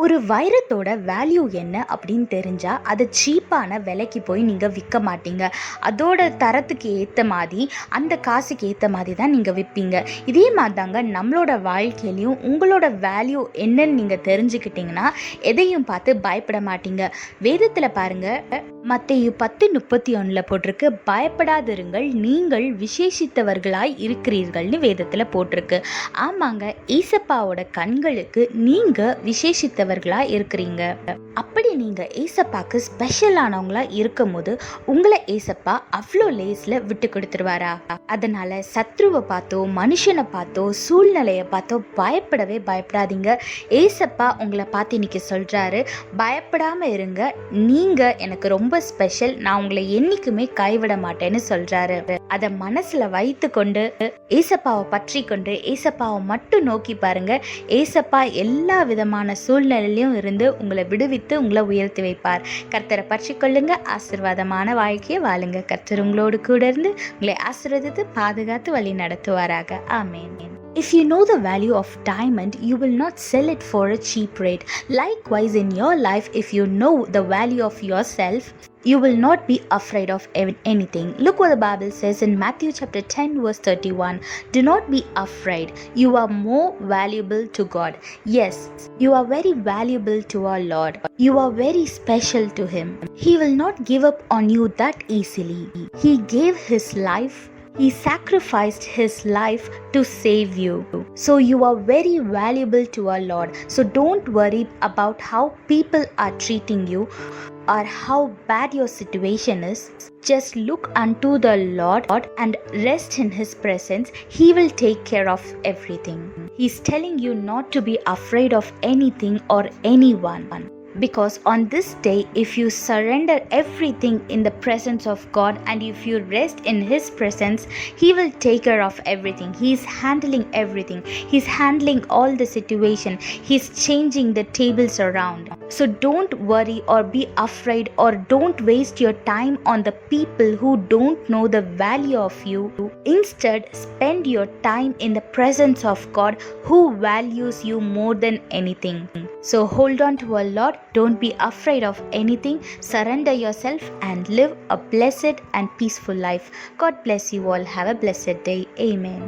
ஒரு வைரத்தோட வேல்யூ என்ன அப்படின்னு தெரிஞ்சா அதை சீப்பான விலைக்கு போய் நீங்கள் விற்க மாட்டீங்க. அதோட தரத்துக்கு ஏற்ற மாதிரி, அந்த காசுக்கு ஏற்ற மாதிரி தான் நீங்கள் விற்பீங்க. இதே மாதிரி தாங்க நம்மளோட வாழ்க்கையிலையும் உங்களோட வேல்யூ என்னன்னு நீங்கள் தெரிஞ்சுக்கிட்டீங்கன்னா எதையும் பார்த்து பயப்பட மாட்டீங்க. வேதத்தில் பாருங்கள், மத்தேயு 10:31 போட்டிருக்கு, பயப்படாதிருங்கள், நீங்கள் விசேஷித்தவர்களாய் இருக்கிறீர்கள்னு வேதத்தில் போட்டிருக்கு. ஆமாங்க, ஏசப்பாவோட கண்களுக்கு நீங்கள் விசேஷித்தவர்களா இருக்கிறீங்க. அப்படி நீங்க ஏசப்பாக்கு ஸ்பெஷலானவங்களா இருக்கும் போது உங்களை ஏசப்பா அவ்வளோ லேஸ்ல விட்டு கொடுத்துருவாரா? அதனால சத்ருவை பார்த்தோ, மனுஷனை பார்த்தோ, சூழ்நிலையை பார்த்தோ பயப்படவே பயப்படாதீங்க. ஏசப்பா உங்களை பார்த்து இன்னைக்கு சொல்றாரு, பயப்படாம இருங்க, நீங்க எனக்கு ரொம்ப ஸ்பெஷல், நான் உங்களை என்னைக்குமே கைவிட மாட்டேன்னு சொல்றாரு. அதை மனசுல வைத்து கொண்டு ஏசப்பாவை பற்றி கொண்டு ஏசப்பாவை மட்டும் நோக்கி பாருங்க. ஏசப்பா எல்லா விதமான சூழ்நிலையிலும் இருந்து உங்களை விடுவித்து உங்களை உயர்த்தி வைப்பார். கர்த்தரை பற்றி கொள்ளுங்க, ஆசீர்வாதமான வாழ்க்கையை வாழுங்க. கர்த்தர் உங்களோடு கூட இருந்து உங்களை ஆசீர்வதித்து பாதுகாத்து வழி நடத்துவாராக. ஆமென். If you know the value of diamond, you will not sell it for a cheap rate. Likewise, in your life, if you know the value of yourself, you will not be afraid of anything. Look what the Bible says in Matthew chapter 10 verse 31. Do not be afraid. You are more valuable to God. Yes, you are very valuable to our Lord. You are very special to Him. He will not give up on you that easily. He gave His life. He sacrificed His life to save you. So you are very valuable to our Lord. So don't worry about how people are treating you or how bad your situation is. Just look unto the Lord and rest in His presence. He will take care of everything. He's telling you not to be afraid of anything or anyone. Because on this day, if you surrender everything in the presence of God and if you rest in His presence, He will take care of everything. He's handling everything. He's handling all the situation. He's changing the tables around. So don't worry or be afraid, or don't waste your time on the people who don't know the value of you. Instead, spend your time in the presence of God, who values you more than anything. So hold on to our Lord. Don't be afraid of anything. Surrender yourself and live a blessed and peaceful life. God bless you all. Have a blessed day. Amen.